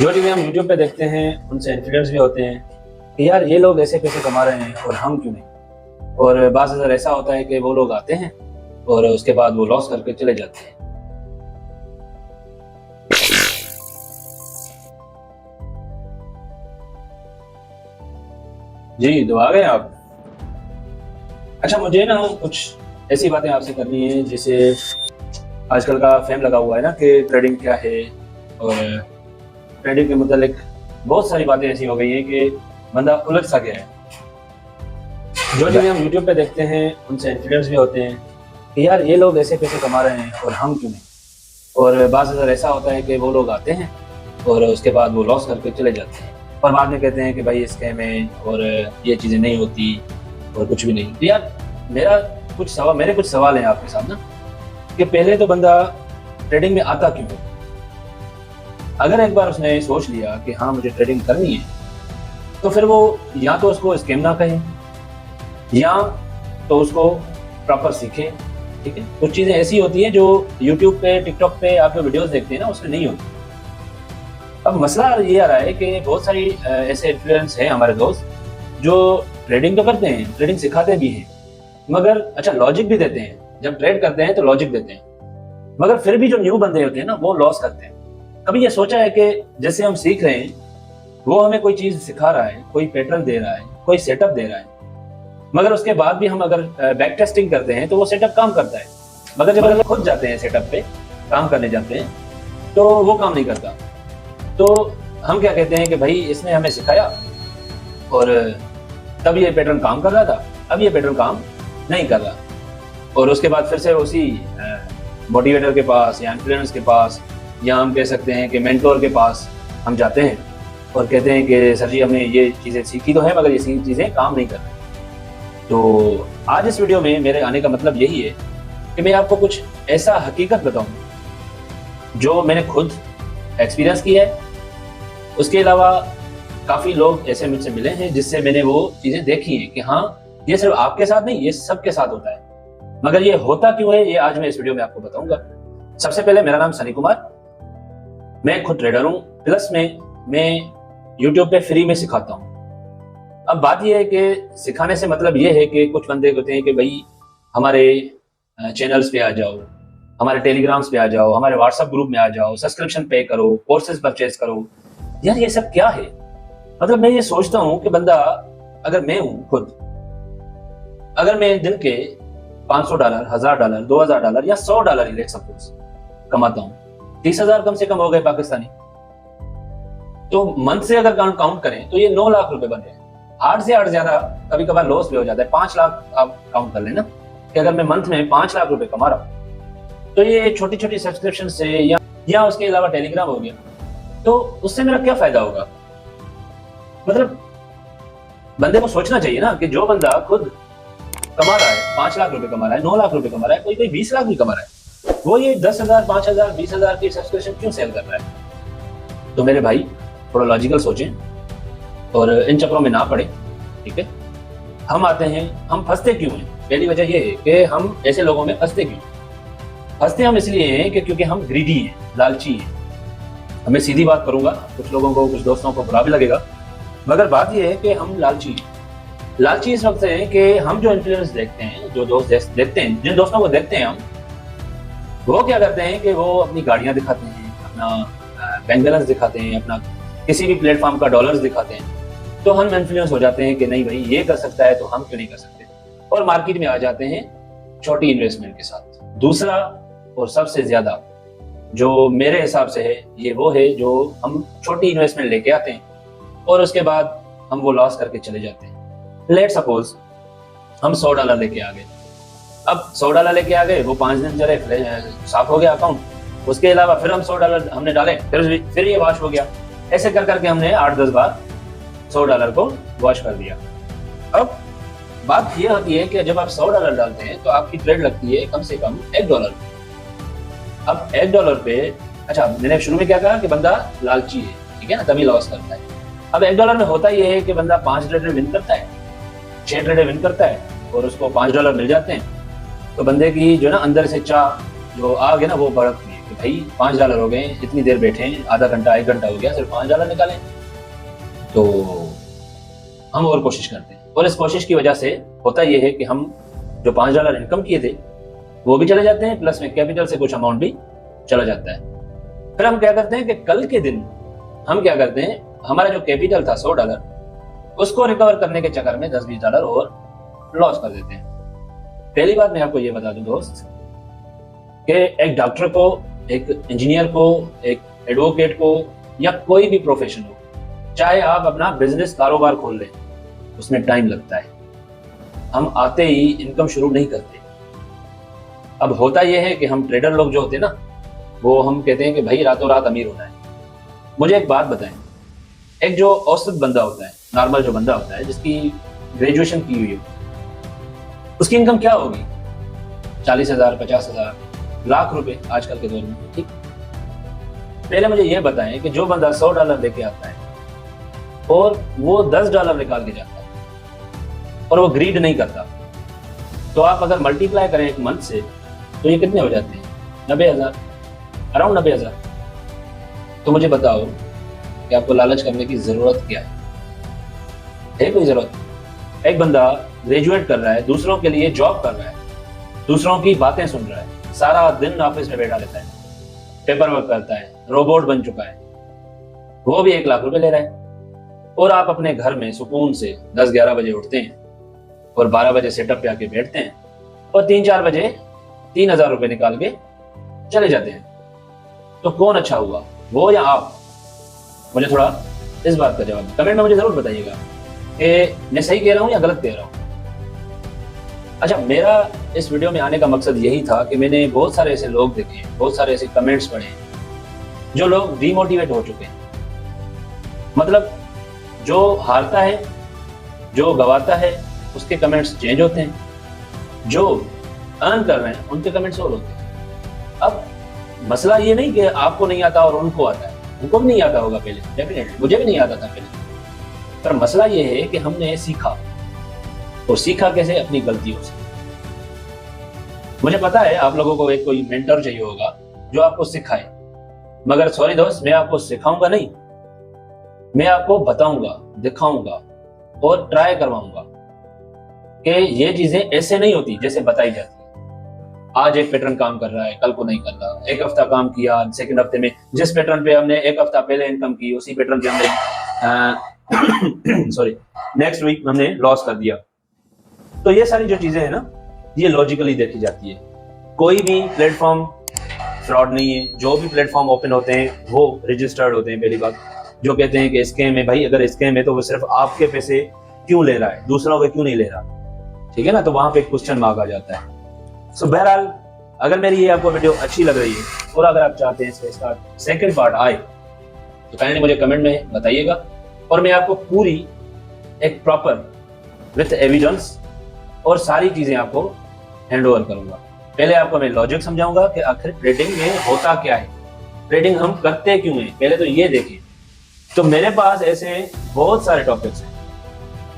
जो चीज़ें हम यूट्यूब पे देखते हैं उनसे इन्फ्लुएंस भी होते हैं कि यार ये लोग ऐसे पैसे कमा रहे हैं और हम क्यों नहीं। और बाज़ अगर ऐसा होता है कि वो लोग आते हैं और उसके बाद वो लॉस करके चले जाते हैं। जी, तो आ गए आप। अच्छा, मुझे ना कुछ ऐसी बातें आपसे करनी है जैसे आजकल का फेम लगा हुआ है ना कि ट्रेडिंग क्या है। और ट्रेडिंग के मतलब बहुत सारी बातें ऐसी हो गई हैं कि बंदा उलझ सा गया है। जो चीज़ें हम यूट्यूब पे देखते हैं उनसे इन्फ्लुएंस भी होते हैं कि यार ये लोग ऐसे पैसे कमा रहे हैं और हम क्यों नहीं। और बाज़ अगर ऐसा होता है कि वो लोग आते हैं और उसके बाद वो लॉस करके चले जाते हैं और बाद में कहते हैं कि भाई ये स्कैम है और ये चीज़ें नहीं होती और कुछ भी नहीं। तो यार मेरे कुछ सवाल हैं आपके साथ ना कि पहले तो बंदा ट्रेडिंग में आता क्यों है। अगर एक बार उसने सोच लिया कि हाँ मुझे ट्रेडिंग करनी है तो फिर वो या तो उसको स्कैम ना कहे या तो उसको प्रॉपर सीखे। ठीक है, कुछ चीज़ें ऐसी होती हैं जो यूट्यूब पे टिकटॉक पे आप जो वीडियोस देखते हैं ना उसमें नहीं होती। अब मसला ये आ रहा है कि बहुत सारी ऐसे इन्फ्लुएंस हैं हमारे दोस्त जो ट्रेडिंग तो करते हैं, ट्रेडिंग सिखाते भी हैं, मगर अच्छा लॉजिक भी देते हैं। जब ट्रेड करते हैं तो लॉजिक देते हैं, मगर फिर भी जो न्यू बंदे होते हैं ना वो लॉस करते हैं। कभी ये सोचा है कि जैसे हम सीख रहे हैं वो हमें कोई चीज़ सिखा रहा है, कोई पैटर्न दे रहा है, कोई सेटअप दे रहा है, मगर उसके बाद भी हम अगर बैक टेस्टिंग करते हैं तो वो सेटअप काम करता है, मगर जब हम खुद जाते हैं सेटअप पे काम करने जाते हैं तो वो काम नहीं करता। तो हम क्या कहते हैं कि भाई इसने हमें सिखाया और तब ये पैटर्न काम कर रहा था, अब ये पैटर्न काम नहीं कर रहा। और उसके बाद फिर से उसी मोटिवेटर के पास या इन्फ्लुएंस के पास या हम कह सकते हैं कि मेंटोर के पास हम जाते हैं और कहते हैं कि सर जी हमने ये चीज़ें सीखी तो है मगर ये चीज़ें काम नहीं कर रही। तो आज इस वीडियो में मेरे आने का मतलब यही है कि मैं आपको कुछ ऐसा हकीकत बताऊं जो मैंने खुद एक्सपीरियंस किया है। उसके अलावा काफ़ी लोग ऐसे मुझसे मिले हैं जिससे मैंने वो चीज़ें देखी हैं कि हाँ ये सिर्फ आपके साथ नहीं, ये सबके साथ होता है। मगर ये होता क्यों है ये आज मैं इस वीडियो में आपको बताऊंगा। सबसे पहले मेरा नाम सनी कुमार, मैं खुद ट्रेडर हूँ, प्लस में मैं यूट्यूब पे फ्री में सिखाता हूँ। अब बात यह है कि सिखाने से मतलब ये है कि कुछ बंदे कहते हैं कि भाई हमारे चैनल्स पे आ जाओ, हमारे टेलीग्राम्स पे आ जाओ, हमारे व्हाट्सएप ग्रुप में आ जाओ, सब्सक्रिप्शन पे करो, कोर्सेज परचेज करो। यार ये सब क्या है। मतलब मैं ये सोचता हूँ कि बंदा, अगर मैं हूँ खुद, अगर मैं दिन के $500, $1000, $2000 या $100 ही लेट सपोज कमाता हूँ, 30,000 कम से कम हो गए पाकिस्तानी। तो मंथ से अगर काउंट करें तो ये 9 लाख रुपए बन रहे हैं। 8 से 8 ज्यादा कभी कभार लॉस भी हो जाता है। 5 लाख आप काउंट कर लेना कि अगर मैं मंथ में 5 लाख रुपए कमा रहा हूँ तो ये छोटी छोटी सब्सक्रिप्शन से या उसके अलावा टेलीग्राम हो गया तो उससे मेरा क्या फायदा होगा। मतलब बंदे को सोचना चाहिए ना कि जो बंदा खुद कमा रहा है, 5 लाख रुपए कमा रहा है, 9 लाख रुपए कमा रहा है, कोई 20 लाख भी कमा रहा है, वो ये 10,000, 5,000, 20,000 की सब्सक्रिप्शन क्यों सेल कर रहा है। तो मेरे भाई थोड़ा लॉजिकल सोचें और इन चक्रों में ना पड़े। ठीक है, हम आते हैं, हम फंसते क्यों हैं। पहली वजह यह है कि हम ऐसे लोगों में फंसते क्यों। फंसते हम इसलिए हैं कि क्योंकि हम ग्रीडी हैं, लालची हैं। मैं सीधी बात करूंगा, कुछ लोगों को, कुछ दोस्तों को बुरा भी लगेगा, मगर बात यह है कि हम लालची हैं। लालची इस वक्त से है कि हम जो इन्फ्लुएंस देखते हैं, जो दोस्त देखते हैं, जिन दोस्तों को देखते हैं हम, वो क्या करते हैं कि वो अपनी गाड़ियां दिखाते हैं, अपना बैंक बैलेंस दिखाते हैं, अपना किसी भी प्लेटफॉर्म का डॉलर्स दिखाते हैं। तो हम इन्फ्लुएंस हो जाते हैं कि नहीं भाई ये कर सकता है तो हम क्यों नहीं कर सकते, और मार्केट में आ जाते हैं छोटी इन्वेस्टमेंट के साथ। दूसरा और सबसे ज्यादा जो मेरे हिसाब से है, ये वो है जो हम छोटी इन्वेस्टमेंट लेके आते हैं और उसके बाद हम वो लॉस करके चले जाते हैं। लेट सपोज हम $100 लेके आ गए। अब $100 लेके आ गए, वो 5 दिन चले, साफ हो गया अकाउंट। उसके अलावा फिर हम $100 हमने डाले, फिर ये वॉश हो गया। ऐसे कर करके हमने 8-10 बार $100 को वॉश कर दिया। अब बात ये होती है कि जब आप $100 डालते हैं तो आपकी ट्रेड लगती है कम से कम $1। अब $1 पे, अच्छा मैंने शुरू में क्या कहा कि बंदा लालची है, ठीक है ना, तभी लॉस करता है। अब $1 में होता ये है कि बंदा 5 ट्रेड विन करता है, 6 ट्रेड विन करता है और उसको $5 मिल जाते हैं। तो बंदे की जो ना अंदर से चाह जो आग है ना वो भड़कती है कि भाई $5 हो गए, इतनी देर बैठे हैं, आधा घंटा 1 घंटा हो गया, सिर्फ $5 निकालें। तो हम और कोशिश करते हैं, और इस कोशिश की वजह से होता यह है कि हम जो $5 इनकम किए थे वो भी चले जाते हैं, प्लस में कैपिटल से कुछ अमाउंट भी चला जाता है। फिर हम क्या करते हैं कि कल के दिन हम क्या करते हैं, हमारा जो कैपिटल था $100 उसको रिकवर करने के चक्कर में $10-20 और लॉस कर देते हैं। पहली बात मैं आपको ये बता दूं दोस्त कि एक डॉक्टर को, एक इंजीनियर को, एक एडवोकेट को, या कोई भी प्रोफेशन हो, चाहे आप अपना बिजनेस कारोबार खोल लें, उसमें टाइम लगता है। हम आते ही इनकम शुरू नहीं करते। अब होता यह है कि हम ट्रेडर लोग जो होते हैं ना, वो हम कहते हैं कि भाई रातों रात अमीर होना है। मुझे एक बात बताएं, एक जो औसत बंदा होता है, नॉर्मल जो बंदा होता है जिसकी ग्रेजुएशन की हुई हो, उसकी इनकम क्या होगी? 40,000, 50,000, लाख रुपए आजकल के दौर में। ठीक, पहले मुझे यह बताएं कि जो बंदा $100 लेके आता है और वो $10 निकाल के जाता है और वो ग्रीड नहीं करता, तो आप अगर मल्टीप्लाई करें एक मंथ से तो ये कितने हो जाते हैं? 90,000, अराउंड 90,000। तो मुझे बताओ कि आपको लालच करने की जरूरत क्या है कोई जरूरत? एक बंदा ग्रेजुएट कर रहा है, दूसरों के लिए जॉब कर रहा है, दूसरों की बातें सुन रहा है, सारा दिन ऑफिस में बैठा रहता है, पेपर वर्क करता है, रोबोट बन चुका है, वो भी 1 लाख रुपए ले रहा है। और आप अपने घर में सुकून से 10-11 बजे उठते हैं और 12 बजे सेटअप पे आके बैठते हैं और 3-4 बजे 3,000 रुपए निकाल के चले जाते हैं। तो कौन अच्छा हुआ, वो या आप? मुझे थोड़ा इस बात का जवाब कमेंट में मुझे जरूर बताइएगा कि मैं सही कह रहा हूं या गलत कह रहा हूं। अच्छा, मेरा इस वीडियो में आने का मकसद यही था कि मैंने बहुत सारे ऐसे लोग देखे, बहुत सारे ऐसे कमेंट्स पढ़े जो लोग डिमोटिवेट हो चुके हैं। मतलब जो हारता है, जो गवाता है, उसके कमेंट्स चेंज होते हैं, जो अर्न कर रहे हैं उनके कमेंट्स और होते हैं। अब मसला ये नहीं कि आपको नहीं आता और उनको आता है, उनको भी नहीं आता होगा पहले, डेफिनेटली मुझे भी नहीं आता था पहले, पर मसला ये है कि हमने सीखा, और सीखा कैसे? अपनी गलतियों से। मुझे पता है आप लोगों को एक कोई मेंटर चाहिए होगा जो आपको सिखाए, मगर सॉरी दोस्त, मैं आपको सिखाऊंगा नहीं, मैं आपको बताऊंगा, दिखाऊंगा और ट्राई करवाऊंगा कि ये चीजें ऐसे नहीं होती जैसे बताई जाती है। आज एक पैटर्न काम कर रहा है, कल को नहीं कर रहा। एक हफ्ता काम किया, सेकंड हफ्ते में जिस पैटर्न पे हमने एक हफ्ता पहले इनकम की, उसी पैटर्न पे हमने सॉरी नेक्स्ट वीक हमने लॉस कर दिया। तो ये सारी जो चीजें हैं ना, ये लॉजिकली देखी जाती है। कोई भी प्लेटफॉर्म फ्रॉड नहीं है। जो भी प्लेटफॉर्म ओपन होते हैं वो रजिस्टर्ड होते हैं। पहली बात, जो कहते हैं कि स्कैम है, भाई अगर स्कैम है तो वो सिर्फ आपके पैसे क्यों ले रहा है, दूसरों के क्यों नहीं ले रहा? ठीक है ना, तो वहां पे क्वेश्चन मार्क आ जाता है। सो बहरहाल, अगर मेरी ये आपको वीडियो अच्छी लग रही है और अगर आप चाहते हैं इसका सेकंड पार्ट आए तो काइंडली मुझे कमेंट में बताइएगा, और मैं आपको पूरी एक प्रॉपर विथ एविडेंस और सारी चीजें आपको हैंड ओवर करूंगा। पहले आपको मैं लॉजिक समझाऊंगा कि आखिर ट्रेडिंग में होता क्या है, ट्रेडिंग हम करते क्यों हैं, पहले तो ये देखिए। तो मेरे पास ऐसे बहुत सारे टॉपिक्स हैं,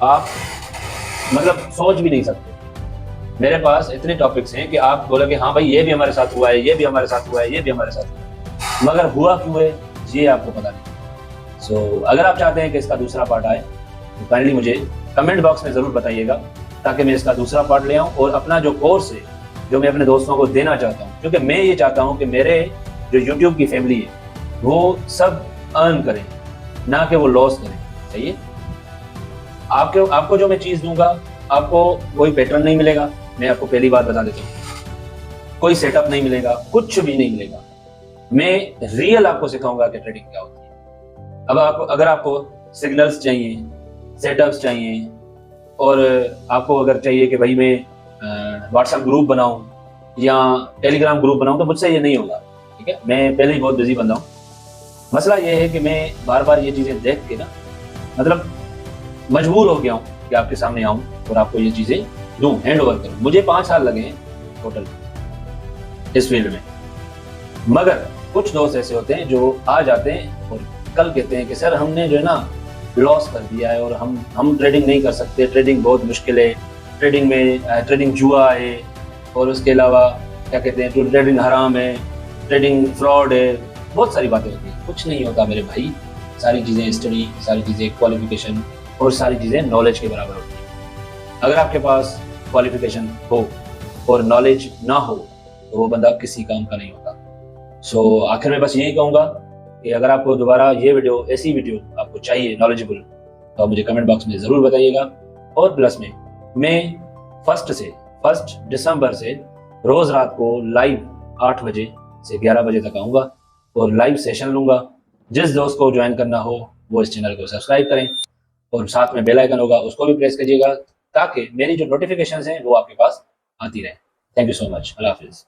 आप मतलब सोच भी नहीं सकते। मेरे पास इतने टॉपिक्स हैं कि आप बोलोगे हाँ भाई ये भी हमारे साथ हुआ है, ये भी हमारे साथ हुआ है, ये भी हमारे साथ हुआ है, मगर हुआ क्यों है ये आपको पता नहीं। सो अगर आप चाहते हैं कि इसका दूसरा पार्ट आए तो काइंडली मुझे कमेंट बॉक्स में जरूर बताइएगा, ताकि मैं इसका दूसरा पार्ट ले आऊँ और अपना जो कोर्स है जो मैं अपने दोस्तों को देना चाहता हूँ, क्योंकि मैं ये चाहता हूँ कि मेरे जो यूट्यूब की फैमिली है वो सब अर्न करें, ना कि वो लॉस करें। सही है? आपको जो मैं चीज दूंगा, आपको कोई पैटर्न नहीं मिलेगा, मैं आपको पहली बात बता देता हूँ, कोई सेटअप नहीं मिलेगा, कुछ भी नहीं मिलेगा। मैं रियल आपको सिखाऊंगा कि ट्रेडिंग क्या होती है। अब अगर आपको सिग्नल्स चाहिए, सेटअप्स चाहिए, और आपको अगर चाहिए कि भाई मैं व्हाट्सएप ग्रुप बनाऊं या टेलीग्राम ग्रुप बनाऊं, तो मुझसे ये नहीं होगा। ठीक है, मैं पहले ही बहुत बिजी बंदा हूँ। मसला ये है कि मैं बार बार ये चीजें देख के ना, मतलब मजबूर हो गया हूँ कि आपके सामने आऊं और आपको ये चीजें दूं, हैंड ओवर करूं। मुझे 5 साल लगे हैं टोटल इस फील्ड में, मगर कुछ दोस्त ऐसे होते हैं जो आ जाते हैं और कल कहते हैं कि सर हमने जो है ना लॉस कर दिया है और हम ट्रेडिंग नहीं कर सकते, ट्रेडिंग बहुत मुश्किल है, ट्रेडिंग जुआ है, और उसके अलावा क्या कहते हैं ट्रेडिंग हराम है, ट्रेडिंग फ्रॉड है, बहुत सारी बातें होती हैं। कुछ नहीं होता मेरे भाई, सारी चीज़ें स्टडी, सारी चीज़ें क्वालिफिकेशन और सारी चीज़ें नॉलेज के बराबर होती हैं। अगर आपके पास क्वालिफिकेशन हो और नॉलेज ना हो तो वो बंदा किसी काम का नहीं होता। सो आखिर में बस यही कहूँगा कि अगर आपको दोबारा ये वीडियो, ऐसी वीडियो आपको चाहिए नॉलेजेबल, तो आप मुझे कमेंट बॉक्स में ज़रूर बताइएगा। और प्लस में मैं 1 दिसंबर से रोज़ रात को लाइव 8 बजे से 11 बजे तक आऊँगा और लाइव सेशन लूँगा। जिस दोस्त को ज्वाइन करना हो वो इस चैनल को सब्सक्राइब करें और साथ में बेल आइकन होगा उसको भी प्रेस कीजिएगा, ताकि मेरी जो नोटिफिकेशंस हैं वो आपके पास आती रहे। Thank you so much. अल्लाह हाफिज़।